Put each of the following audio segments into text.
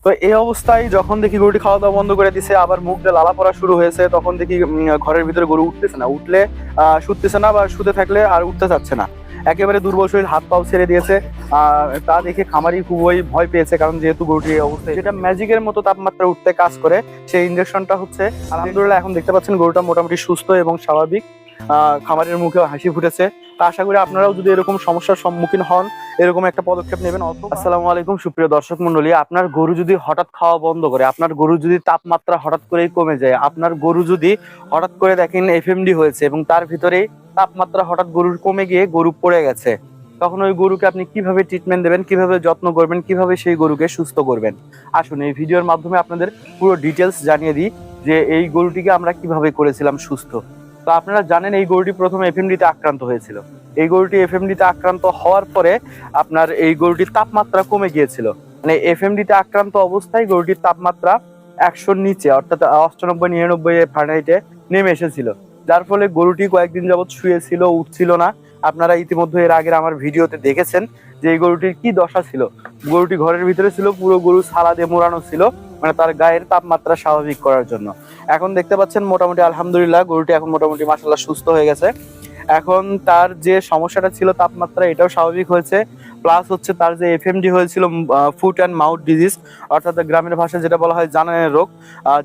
তো এই অবস্থায় যখন দেখি গরুটি খাওয়া দাওয়া বন্ধ করে দিছে, আবার মুখ দিয়ে লালা পড়া শুরু হয়েছে, তখন দেখি ঘরের ভিতরে গরু উঠতেছে না, উঠলে শুতেছে না, বা শুতে থাকলে আর উঠতে চাচ্ছে না, একেবারে দুর্বল শরীর, হাত পাও ছেড়ে দিয়েছে। তা দেখে খামারি খুবই ভয় পেয়েছে, কারণ যেহেতু গরুটির এই অবস্থায়, যেটা ম্যাজিকের মতো তাপমাত্রা উঠতে কাজ করে, সেই ইনজেকশনটা হচ্ছে আলহামদুলিল্লাহ এখন দেখতে পাচ্ছেন গরুটা মোটামুটি সুস্থ এবং স্বাভাবিক। খামারের মুখে হাসি ফুটেছে। তা আশা করি আপনারাও যদি এরকম সমস্যার সম্মুখীন হন, এরকম একটা পদক্ষেপ নেবেন। আসসালামু আলাইকুম সুপ্রিয় দর্শক মন্ডলী, আপনার গরু যদি হঠাৎ খাওয়া বন্ধ করে, আপনার গরু যদি তাপমাত্রা হঠাৎ করেই কমে যায়, আপনার গরু যদি হঠাৎ করে দেখেন এফএমডি হয়েছে এবং তার ভিতরেই তাপমাত্রা হঠাৎ গরুর কমে গিয়ে গরু পড়ে গেছে, তখন ওই গরুকে আপনি কিভাবে ট্রিটমেন্ট দেবেন, কিভাবে যত্ন করবেন, কিভাবে সেই গরুকে সুস্থ করবেন, আসুন এই ভিডিওর মাধ্যমে আপনাদের পুরো ডিটেলস জানিয়ে দিই যে এই গরুটিকে আমরা কিভাবে করেছিলাম সুস্থ। তো আপনারা জানেন এই গরুটি প্রথমে এফএমডিতে আক্রান্ত হয়েছিল। এই গরুটি এফএমডিতে আক্রান্ত হওয়ার পরে আপনার এই গরুটির তাপমাত্রা কমে গিয়েছিল, মানে এফএমডিতে আক্রান্ত অবস্থায় গরুটির তাপমাত্রা 100-র নিচে, অর্থাৎ 98-99 ফারেনহাইটে নেমে এসেছিল, যার ফলে গরুটি কয়েকদিন যাবৎ শুয়েছিল, উঠছিল না। আপনারা ইতিমধ্যে এর আগের আমার ভিডিওতে দেখেছেন যে এই গরুটির কি দশা ছিল। গরুটি ঘরের ভিতরে ছিল, পুরো গরু ছালা দিয়ে মোড়ানো ছিল, মানে তার গায়ের তাপমাত্রা স্বাভাবিক করার জন্য। এখন দেখতে পাচ্ছেন মোটামুটি আলহামদুলিল্লাহ গরুটি এখন মোটামুটি মাশাআল্লাহ সুস্থ হয়ে গেছে। এখন তার যে সমস্যাটা ছিল তাপমাত্রা, এটাও স্বাভাবিক হয়েছে, প্লাস হচ্ছে তার যে এফএমডি হয়েছিল, ফুট অ্যান্ড মাউথ ডিজিজ, অর্থাৎ গ্রামের ভাষায় যেটা বলা হয় জানানের রোগ,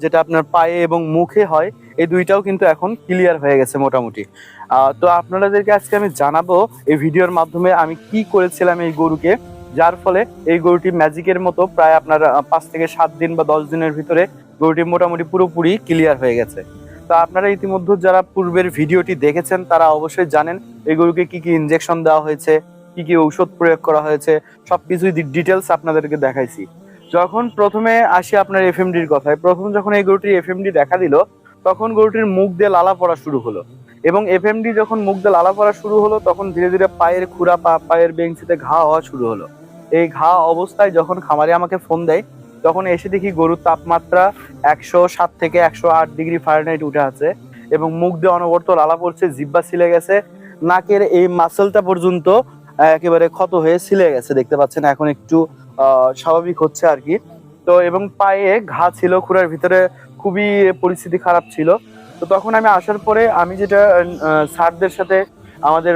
যেটা আপনার পায়ে এবং মুখে হয়, এই দুইটাও কিন্তু এখন ক্লিয়ার হয়ে গেছে মোটামুটি। তো আপনাদেরকে আজকে আমি জানাবো এই ভিডিওর মাধ্যমে আমি কি করেছিলাম এই গরুকে, যার ফলে এই গরুটি ম্যাজিকের মতো প্রায় আপনার 5 থেকে 7 দিন বা 10 দিনের ভিতরে গরুটি মোটামুটি পুরোপুরি ক্লিয়ার হয়ে গেছে। তো আপনারা ইতিমধ্যে যারা পূর্বের ভিডিওটি দেখেছেন তারা অবশ্যই জানেন এই গরুকে কি কি ইনজেকশন দেওয়া হয়েছে, কি কি ঔষধ প্রয়োগ করা হয়েছে, সবকিছুই ডিটেলস আপনাদেরকে দেখাইছি। যখন প্রথমে আসি আপনার এফএমডির কথায়, প্রথম যখন এই গরুটির এফএমডি দেখা দিল, তখন গরুটির মুখ দিয়ে লালা পড়া শুরু হলো, এবং এফএমডি যখন মুখ দিয়ে লালা পড়া শুরু হলো, তখন ধীরে ধীরে পায়ের খুরা, পায়ের বেঞ্চিতে ঘা হওয়া শুরু হলো। এই ঘা অবস্থায় যখন খামারে আমাকে ফোন দেয়, তখন এসে দেখি গরুর তাপমাত্রা 107 থেকে 108 ডিগ্রি ফারেনহাইট উঠে আছে, এবং মুখ দিয়ে অনবরত লালা পড়ছে, জিহ্বা ছিলে গেছে, নাকের এই মাসলটা পর্যন্ত একেবারে ক্ষত হয়ে ছিলে গেছে, দেখতে পাচ্ছেন এখন একটু স্বাভাবিক হচ্ছে আর কি। তো এবং পায়ে ঘা ছিল, খুরার ভিতরে খুবই পরিস্থিতি খারাপ ছিল। তো তখন আমি আসার পরে আমি যেটা স্যারদের সাথে, আমাদের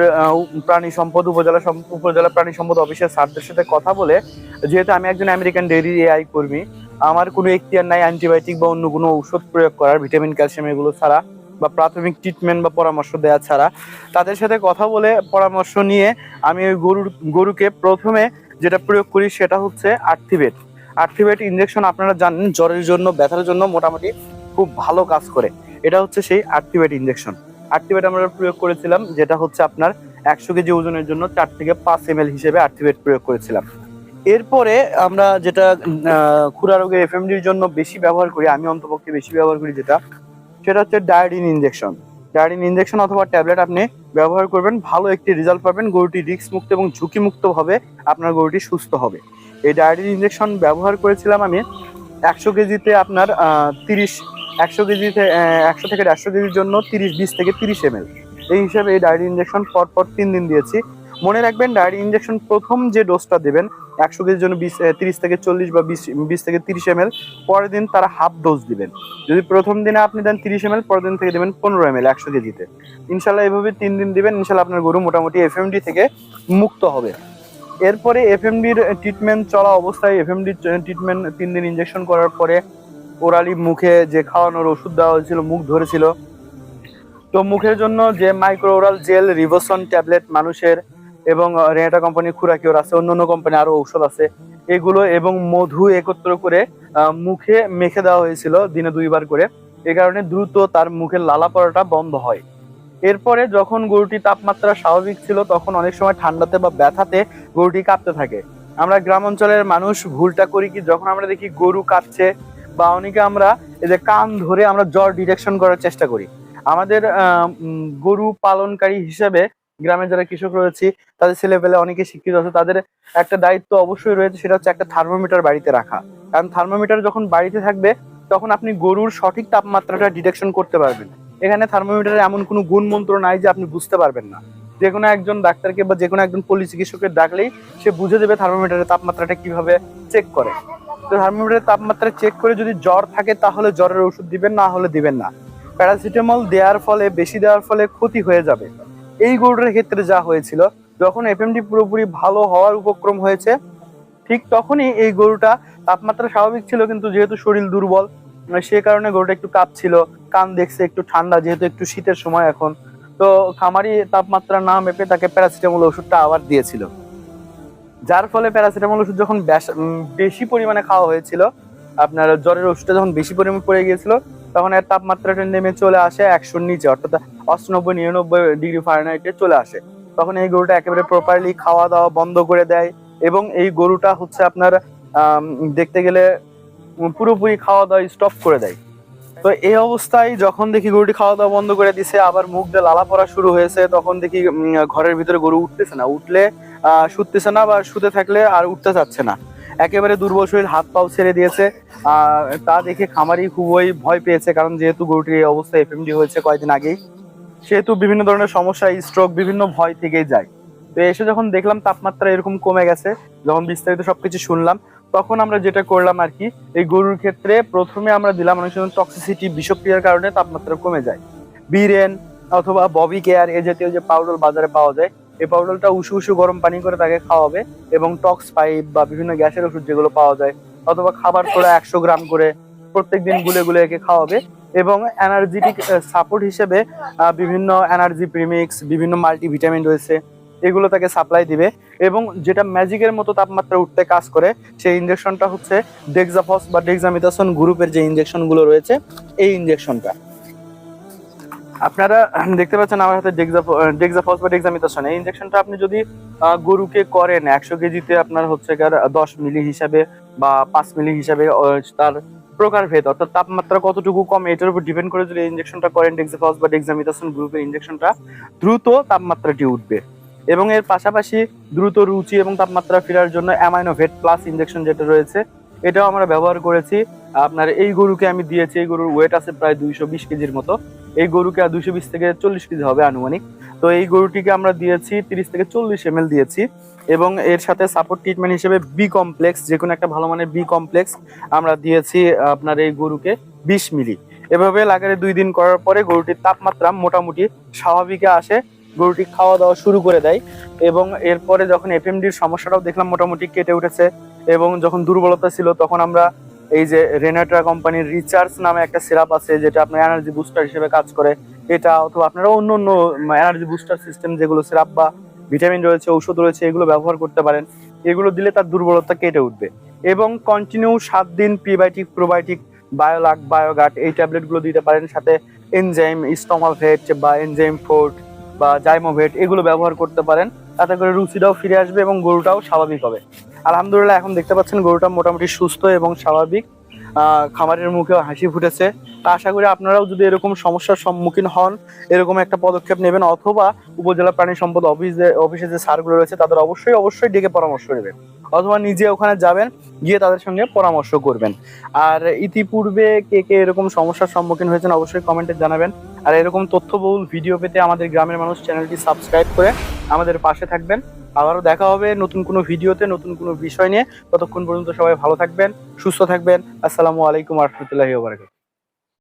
প্রাণী সম্পদ উপজেলা প্রাণী সম্পদ অফিসের স্যারদের সাথে কথা বলে, যেহেতু আমি একজন আমেরিকান ডেইরি এআই কর্মী, আমার কোনো এখতিয়ার নাই অ্যান্টিবায়োটিক বা অন্য কোনো ঔষধ প্রয়োগ করার, ভিটামিন ক্যালসিয়াম এগুলো ছাড়া, বা প্রাথমিক ট্রিটমেন্ট বা পরামর্শ দেওয়া ছাড়া। তাদের সাথে কথা বলে পরামর্শ নিয়ে আমি ওই গরুকে প্রথমে যেটা প্রয়োগ করি সেটা হচ্ছে আর্থিভেট ইনজেকশন। আপনারা জানেন জ্বরের জন্য, ব্যথার জন্য মোটামুটি খুব ভালো কাজ করে, এটা হচ্ছে সেই আর্থিভেট ইনজেকশন। আর্থিভেট আমরা প্রয়োগ করেছিলাম, যেটা হচ্ছে আপনার 100 কেজি ওজনের জন্য 4 থেকে 5 ml হিসেবে আর্থিভেট প্রয়োগ করেছিলাম। এরপরে আমরা যেটা খুরা রোগের এফএমডির জন্য বেশি ব্যবহার করি, আমি অন্তপক্ষে বেশি ব্যবহার করি সেটা হচ্ছে ডায়োডিন ইনজেকশন। ডায়োডিন ইনজেকশন অথবা ট্যাবলেট আপনি ব্যবহার করবেন, ভালো একটি রেজাল্ট পাবেন, গরুটি রিস্ক মুক্ত এবং ঝুঁকি মুক্ত ভাবে আপনার গরুটি সুস্থ হবে। এই ডায়োডিন ইনজেকশন ব্যবহার করেছিলাম আমি 100 কেজিতে আপনার 100 কেজিতে 100 থেকে 150 কেজির জন্য 20 থেকে 30 ml, এই হিসাবে এই ডায়োডিন ইনজেকশন পরপর 3 দিন দিয়েছি। মনে রাখবেন ডায়োডিন ইনজেকশন প্রথম যে ডোজটা দেবেন 100 কেজির জন্য 30 থেকে 40 বা 20 থেকে 30 ml, পরের দিন তারা হাফ ডোজ দিবেন। যদি প্রথম দিনে আপনি দেন 30 ml, পরের দিন থেকে দেবেন 15 ml 100 কেজিতে। ইনশাল্লাহ এভাবে 3 দিন দিবেন, ইনশাল্লাহ আপনার গরু মোটামুটি এফএমডি থেকে মুক্ত হবে। এরপরে এফএমডির ট্রিটমেন্ট চলা অবস্থায়, এফএমডির ট্রিটমেন্ট 3 দিন ইনজেকশন করার পরে ওরালি মুখে যে খাওয়ানোর ওষুধ দেওয়া হয়েছিল, মুখ ধরেছিল, তো মুখের জন্য যে মাইক্রো ওরাল জেল, রিভোসন ট্যাবলেট মানুষের, এবং রেনাটা কোম্পানির খুরাকিওর আছে, অন্যান্য কোম্পানি আরো ঔষধ আছে, এগুলো এবং মধু একত্র করে মুখে মেখে দেওয়া হয়েছিল দিনে 2 বার করে। এই কারণে দ্রুত তার মুখের লালা পড়াটা বন্ধ হয়। এরপরে যখন গরুটি তাপমাত্রা স্বাভাবিক ছিল, তখন অনেক সময় ঠান্ডাতে বা ব্যথাতে গরুটি কাঁপতে থাকে। আমরা গ্রাম অঞ্চলের মানুষ ভুলটা করি কি, যখন আমরা দেখি গরু কাঁপছে, বা অনেকে আমরা এই যে কান ধরে আমরা জ্বর ডিটেকশন করার চেষ্টা করি। আমাদের গরু পালনকারী হিসেবে গ্রামে যারা কৃষক রয়েছে, তাদের ছেলেপেলে অনেকে শিক্ষিত আছে, তাদের একটা দায়িত্ব অবশ্যই রয়েছে, সেটা হচ্ছে একটা থার্মোমিটার বাড়িতে রাখা। কারণ থার্মোমিটার যখন বাড়িতে থাকবে, তখন আপনি গরুর সঠিক তাপমাত্রাটা ডিটেকশন করতে পারবেন। এখানে থার্মোমিটারের এমন কোনো গুণ মন্ত্র নাই যে আপনি বুঝতে পারবেন না। যে কোনো একজন ডাক্তারকে বা যে কোনো একজন পল্লী চিকিৎসকের ডাকলেই সে বুঝে দেবে থার্মোমিটারের তাপমাত্রাটা কিভাবে চেক করে। তো থার্মোমিটারের তাপমাত্রা চেক করে যদি জ্বর থাকে তাহলে জ্বরের ওষুধ দিবেন, না হলে দিবেন না। প্যারাসিটামল দেওয়ার ফলে, বেশি দেওয়ার ফলে ক্ষতি হয়ে যাবে। এই গরুটার ক্ষেত্রে যা হয়েছিল, যখন এফএমডি পুরোপুরি ভালো হওয়ার উপক্রম হয়েছে ঠিক তখনই এই গরুটা তাপমাত্রা স্বাভাবিক ছিল, কিন্তু যেহেতু শরীর দুর্বল সে কারণে গরুটা একটু কাঁপছিল, কান দেখছে একটু ঠান্ডা, যেহেতু একটু শীতের সময় এখন। তো খামারি তাপমাত্রা না মেপে তাকে প্যারাসিটামল ওষুধটা আবার দিয়েছিল, যার ফলে প্যারাসিটামল ওষুধ যখন বেশি পরিমাণে খাওয়া হয়েছিল, আপনার জ্বরের ওষুধটা যখন বেশি পরিমাণে পড়ে গিয়েছিল, তখন এর তাপমাত্রাটা নেমে চলে আসে 100-র নিচে, অর্থাৎ 98-99 ডিগ্রি ফারেনহাইটে চলে আসে। তখন এই গরুটা একেবারে প্রপারলি খাওয়া দাওয়া বন্ধ করে দেয়, এবং এই গরুটা হচ্ছে আপনার দেখতে গেলে পুরোপুরি খাওয়া দাওয়া স্টপ করে দেয়। তো এই অবস্থায় যখন দেখি গরুটি খাওয়া দাওয়া বন্ধ করে দিছে, আবার মুখ দিয়ে লালা পড়া শুরু হয়েছে, তখন দেখি ঘরের ভিতরে গরু উঠতেছে না, উঠলে শুতেছে না, বা শুতে থাকলে আর উঠতে চাচ্ছে না, একেবারে দুর্বল শরীর, হাত পাও ছেড়ে দিয়েছে। তা দেখে খামারি খুবই ভয় পেয়েছে, কারণ যেহেতু গরুটির এই অবস্থা এফএমডি হয়েছে কয়েকদিন আগেই, সেহেতু বিভিন্ন ধরনের সমস্যা, স্ট্রোক, বিভিন্ন ভয় থেকেই যায়। তো এসে যখন দেখলাম তাপমাত্রা এরকম কমে গেছে, যখন বিস্তারিত সবকিছু শুনলাম, তখন আমরা যেটা করলাম আর কি, এই গরুর ক্ষেত্রে প্রথমে আমরা দিলাম, অনেক সময় টক্সিসিটি, বিষক্রিয়ার কারণে তাপমাত্রা কমে যায়, বিরেন অথবা ববি কেয়ার এ জাতীয় যে পাউডার বাজারে পাওয়া যায়, এই পাউডারটা উষু উষু গরম পানি করে তাকে খাওয়াবে, এবং টক্স পাইপ বা বিভিন্ন গ্যাসের ওষুধ যেগুলো পাওয়া যায়, অথবা খাবার সোডা 100 গ্রাম করে প্রত্যেকদিন গুলে গুলে একে খাওয়াবে, এবং এনার্জেটিক সাপোর্ট হিসেবে বিভিন্ন এনার্জি প্রিমিক্স, বিভিন্ন মাল্টিভিটামিন রয়েছে, এগুলো তাকে সাপ্লাই দিবে। এবং যেটা ম্যাজিকের মতো তাপমাত্রা উঠতে কাজ করে, সেই ইনজেকশনটা হচ্ছে ডেক্সাফস বা ডেক্সামিথাসন গ্রুপের যে ইনজেকশনগুলো রয়েছে, এই ইনজেকশনটা আপনারা দেখতে পাচ্ছেন আমার হাতে ডেক্সাফস বা ডেক্সামিথাসন। এই ইনজেকশনটা আপনি যদি গরুকে করেন 100 কেজিতে, আপনার হচ্ছে 10 মিলি হিসাবে বা 5 মিলি হিসাবে, তার প্রকারভেদ, অর্থাৎ তাপমাত্রা কতটুকু কমে এটার উপর ডিপেন্ড করে যদি ইনজেকশনটা করেন, ডেক্সাফস বা ডেক্সামিথাসন গ্রুপের ইনজেকশনটা, দ্রুত তাপমাত্রাটি উঠবে। এবং এর পাশাপাশি দ্রুত রুচি এবং তাপমাত্রা ফেরার জন্য অ্যামাইনোভেট প্লাস ইনজেকশন যেটা রয়েছে, এটাও আমরা ব্যবহার করেছি। আপনার এই গরুকে আমি দিয়েছি, এই গরুর ওয়েট আছে প্রায় 220 কেজির মতো, এই গরুকে 220 থেকে 40 কেজি হবে আনুমানিক। তো এই গরুটিকে আমরা দিয়েছি 30 থেকে 40 ml দিয়েছি, এবং এর সাথে সাপোর্ট ট্রিটমেন্ট হিসেবে বি কমপ্লেক্স, যে কোনো একটা ভালো মানের বি কমপ্লেক্স আমরা দিয়েছি আপনার এই গরুকে 20 মিলি। এভাবে লাগারে 2 দিন করার পরে গরুটির তাপমাত্রা মোটামুটি স্বাভাবিকে আসে, গরুটি খাওয়া দাওয়া শুরু করে দেয়, এবং এরপরে যখন এফএমডির সমস্যাটাও দেখলাম মোটামুটি কেটে উঠেছে, এবং যখন দুর্বলতা ছিল, তখন আমরা এই যে রেনাটা কোম্পানির রিচার্জ নামে একটা সিরাপ আছে, যেটা আপনার এনার্জি বুস্টার হিসেবে কাজ করে, এটা অথবা আপনারা অন্য অন্য এনার্জি বুস্টার সিস্টেম যেগুলো সিরাপ বা ভিটামিন রয়েছে, ঔষধ রয়েছে, এগুলো ব্যবহার করতে পারেন। এগুলো দিলে তার দুর্বলতা কেটে উঠবে। এবং কন্টিনিউ 7 দিন প্রিবায়োটিক, প্রোবায়োটিক, বায়োলাক, বায়োগাট এই ট্যাবলেটগুলো দিতে পারেন, সাথে এনজাইম স্টোমাভেট বা এনজাইম ফোর্ট বা জাইমোভেট এগুলো ব্যবহার করতে পারেন। তাতে করে রুচিটাও ফিরে আসবে এবং গরুটাও স্বাভাবিক হবে। আলহামদুলিল্লাহ, এখন দেখতে পাচ্ছেন গরুটা মোটামুটি সুস্থ এবং স্বাভাবিক, খামারের মুখেও হাসি ফুটেছে। তা আশা করি আপনারাও যদি এরকম সমস্যার সম্মুখীন হন, এরকম একটা পদক্ষেপ নেবেন, অথবা উপজেলা প্রাণী সম্পদ অফিসে যে স্যারগুলো রয়েছে তাদের অবশ্যই ডেকে পরামর্শ নেবেন, অথবা নিজে ওখানে যাবেন, গিয়ে তাদের সঙ্গে পরামর্শ করবেন। আর ইতিপূর্বে কে কে এরকম সমস্যার সম্মুখীন হয়েছেন অবশ্যই কমেন্টে জানাবেন। আর এরকম তথ্যবহুল ভিডিও পেতে আমাদের গ্রামের মানুষ চ্যানেলটি সাবস্ক্রাইব করে আমাদের পাশে থাকবেন। আবারও দেখা হবে নতুন কোনো ভিডিওতে, নতুন কোনো বিষয় নিয়ে। ততক্ষণ পর্যন্ত সবাই ভালো থাকবেন, সুস্থ থাকবেন। আসসালামু আলাইকুম ওয়া রাহমাতুল্লাহি ওয়া বারাকাতুহু।